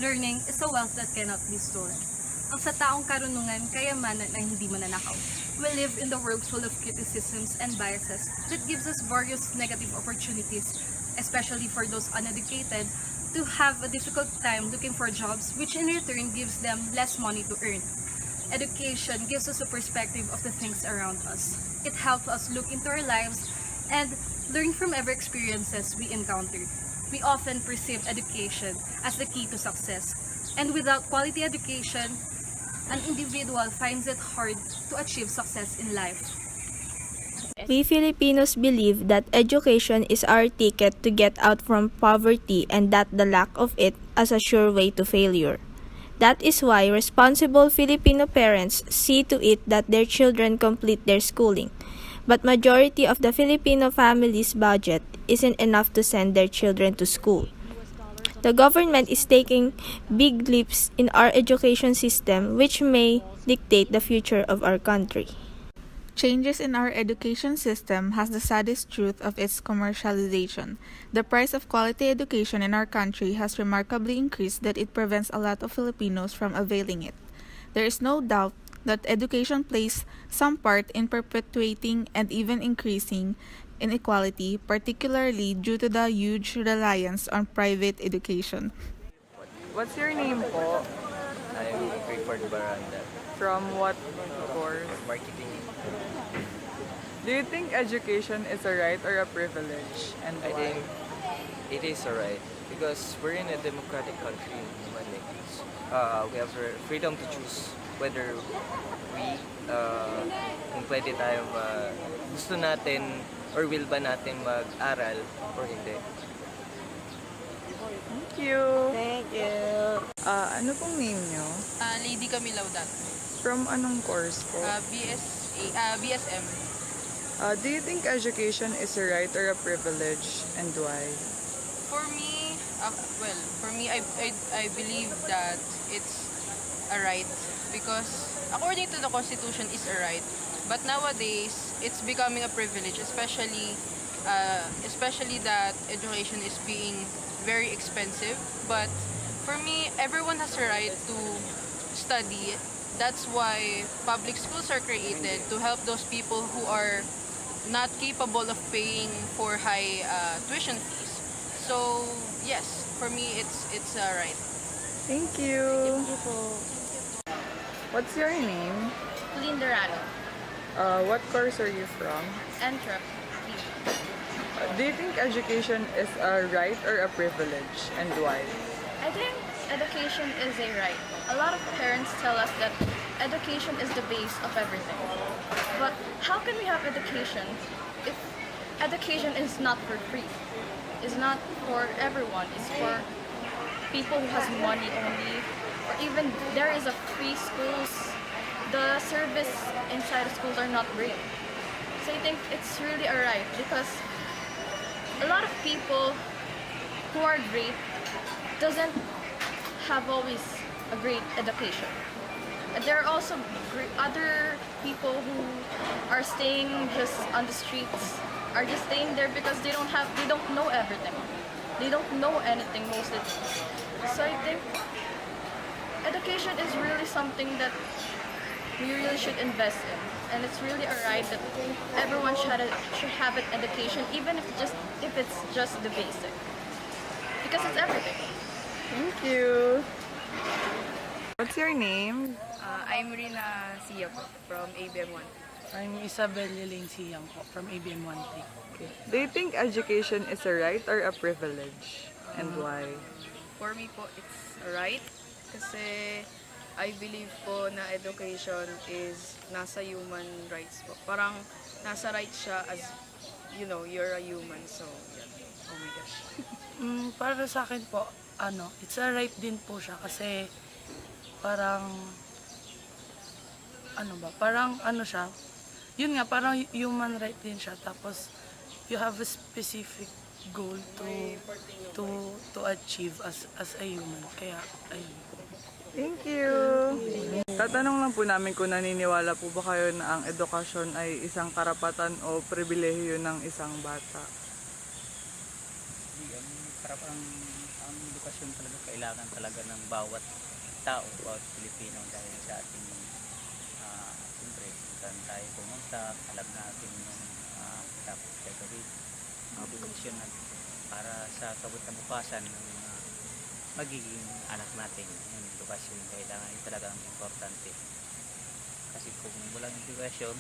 Learning is a wealth that cannot be stored. Ang sa taong karunungan, kayamanan na hindi mananakaw. We live in the world full of criticisms and biases that gives us various negative opportunities, especially for those uneducated, to have a difficult time looking for jobs, which in return gives them less money to earn. Education gives us a perspective of the things around us. It helps us look into our lives and learn from every experiences we encounter. We often perceive education as the key to success, and without quality education, an individual finds it hard to achieve success in life. We Filipinos believe that education is our ticket to get out from poverty and that the lack of it as a sure way to failure. That is why responsible Filipino parents see to it that their children complete their schooling. But majority of the Filipino families' budget isn't enough to send their children to school. The government is taking big leaps in our education system which may dictate the future of our country. Changes in our education system has the saddest truth of its commercialization. The price of quality education in our country has remarkably increased that it prevents a lot of Filipinos from availing it. There is no doubt that education plays some part in perpetuating and even increasing inequality, particularly due to the huge reliance on private education. What's your name po? I'm Clifford Baranda, From what course? marketing. Do you think education is a right or a privilege? And I why? think it is alright because we're in a democratic country naman eh. We have freedom to choose whether we kung pwede tayong gusto natin or will ba natin mag-aral or hindi. Thank you. Thank you. Ano pong name nyo? Lady Camila Udat. From anong course po? BSM. Do you think education is a right or a privilege and why? For me, I believe that it's a right because according to the Constitution, it's a right. But nowadays, it's becoming a privilege, especially that education is being very expensive. But for me, everyone has a right to study. That's why public schools are created to help those people who are not capable of paying for high tuition fees. So yes, for me it's right. Thank you. What's your name? Linda Rano, What course are you from? Entrep. Do you think education is a right or a privilege and why? I think education is a right. A lot of parents tell us that education is the base of everything. But how can we have education if education is not for free? It's not for everyone. It's for people who has money only. Or even there is a free schools. The service inside the schools are not great. So I think it's really a right because a lot of people who are great doesn't have always a great education. There are also other people who are staying just on the streets, are just staying there because they don't know everything. They don't know anything most of the time. So I think education is really something that we really should invest in. And it's really a right that everyone should have an education, even if it's just the basic. Because it's everything. Thank you. What's your name? I'm Rina Sia po, from ABM 1. I'm Isabel Yelene Siyang po from ABM 1T. Do you think education is a right or a privilege and why? For me po, it's a right kasi I believe po na education is nasa human rights po. Parang nasa right siya as, you know, you're a human. So, yeah. Oh my gosh. Para sa akin po, it's a right din po siya kasi parang, parang siya, yun nga, parang human right din siya. Tapos, you have a specific goal to achieve as a human. Kaya, ayun. Thank you. Tatanong lang po namin kung naniniwala po ba kayo na ang edukasyon ay isang karapatan o pribilehiyo ng isang bata? Ang edukasyon talaga kailangan talaga ng bawat tao, bawat Pilipino dahil sa ating siyempre kung saan tayo pumunta, alam natin yung dapat gagawin, edukasyon natin para sa kabukasan ng magiging anak natin. Yung edukasyon kailangan ay talagang importante. Kasi kung walang edukasyon,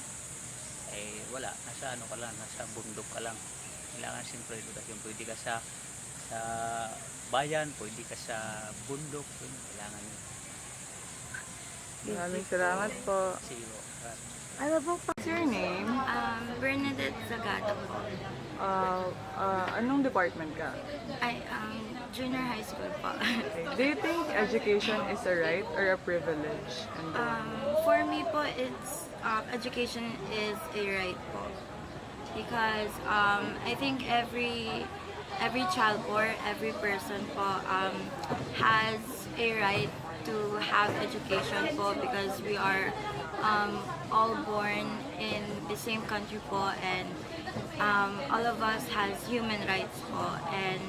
eh wala, nasa ano ka lang, nasa bundok ka lang. Kailangan siyempre edukasyon, pwede ka sa bayan, pwede ka sa bundok, yun, kailangan yun. Maraming salamat po. Zero. What's your name? Bernadette Zagata po. Anong department ka? Ay, junior high school po. Do you think education is a right or a privilege? And For me po, it's education is a right po. Because I think every child or every person po has a right to have education po because we are all born in the same country po, and all of us has human rights po, and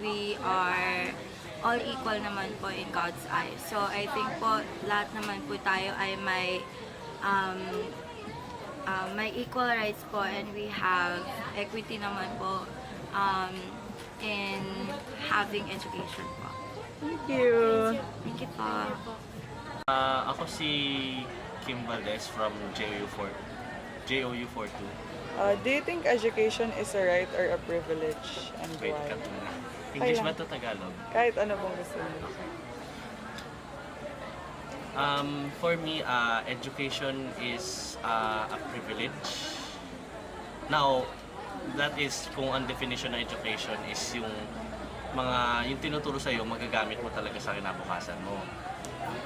we are all equal naman po in God's eyes. So I think po lahat naman po tayo ay may equal rights po, and we have equity naman po in having education po. thank you. Thank you po. Ako si Kim Valdez from JOU 42. Do you think education is a right or a privilege? And Wait, why? cut muna. English Kailan? ba to Tagalog? Kahit ano pong gusto niyo. For me, education is a privilege. Now, that is kung ang definition ng education is yung tinuturo sa iyo magagamit mo talaga sa kinabukasan mo.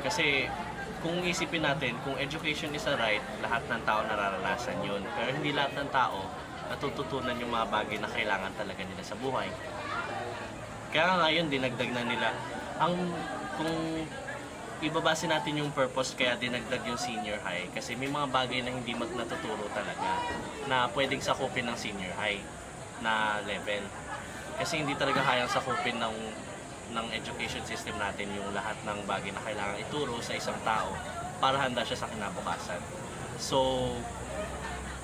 Kasi kung isipin natin, kung education is a right, lahat ng tao nararanasan yun. Pero hindi lahat ng tao natututunan yung mga bagay na kailangan talaga nila sa buhay. Kaya ngayon, dinagdag na nila. Kung ibabase natin yung purpose, kaya dinagdag yung senior high. Kasi may mga bagay na hindi natuturo talaga na pwedeng sakupin ng senior high na level. Kasi hindi talaga kayang sakupin ng education system natin yung lahat ng bagay na kailangan ituro sa isang tao para handa siya sa kinabukasan. So,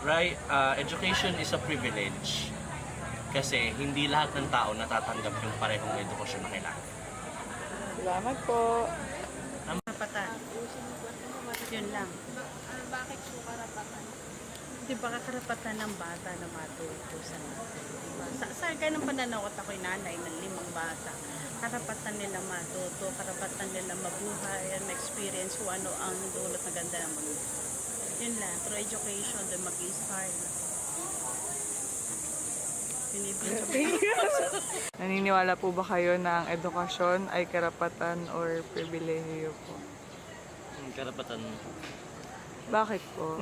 right, education is a privilege kasi hindi lahat ng tao natatanggap yung parehong edukasyon na kailangan. Salamat po. Karapatan. Yun lang. Bakit po karapatan? Di ba karapatan ng bata na matuto sa natin? Diba? Sa ganang pananaw at ako'y nanay ng 5 bata. Karapatan nila matuto, karapatan nila mabuhay and experience kung ano ang dulot na ganda ng mundo. Yun lang, through education, doon mag-i-start. Naniniwala po ba kayo na ang edukasyon ay karapatan or pribilehiyo po? Karapatan. Bakit po?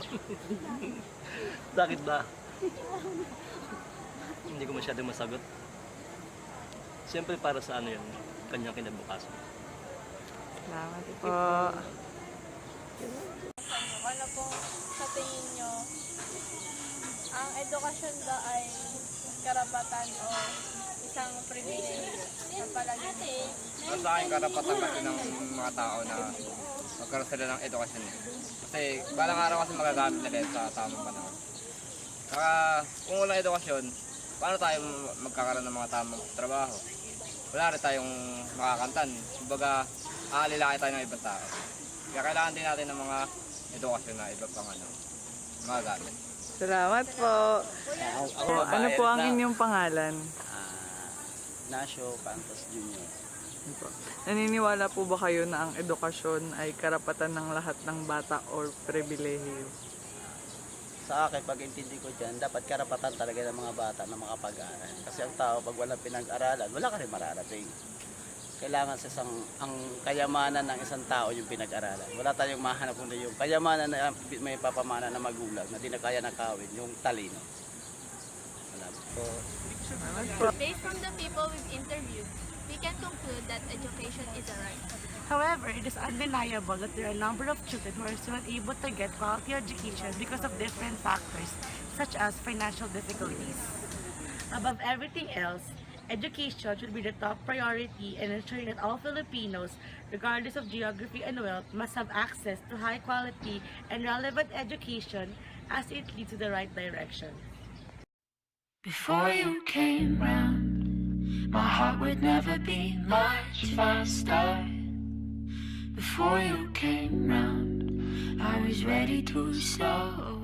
Bakit ba? Hindi ko masyadong masagot. Siyempre para sa ano yun, kanyang kinabukasan. Salamat po. Ano po sa tingin nyo, ang edukasyon ba ay karapatan o isang privilege sa palagay mo? Sa akin, karapatan kasi ng mga tao na magkaroon sila ng edukasyon. Kasi balang araw kasi magagamit nila sa tamang panahon. Saka kung walang edukasyon, paano tayo magkakaroon ng mga tamang trabaho? Wala rin tayong makakantan. Kumbaga, aalilaki tayo ng ibang tao. Kaya kailangan din natin ng mga edukasyon na iba pang magagamit. Salamat po. Ano po ang inyong pangalan? Nasyo Pantos Jr. Naniniwala po ba kayo na ang edukasyon ay karapatan ng lahat ng bata or pribilehiyo? Sa akin, pag-intindi ko dyan, dapat karapatan talaga ng mga bata na makapag-aral. Kasi ang tao, pag walang pinag-aralan, wala ka rin mararating. Kailangan ang kayamanan ng isang tao yung pinag-aralan. Wala tayong mahanap kundi yung kayamanan na may papamana na magulang na di na kaya nakawin, yung talino. Wala po. Based from the people we've interviewed, we can conclude that education is a right. However, it is undeniable that there are a number of children who are still unable to get quality education because of different factors, such as financial difficulties. Above everything else, education should be the top priority and ensuring that all Filipinos, regardless of geography and wealth, must have access to high quality and relevant education as it leads to the right direction. Before you came round, my heart would never beat much faster. Before you came round, I was ready to slow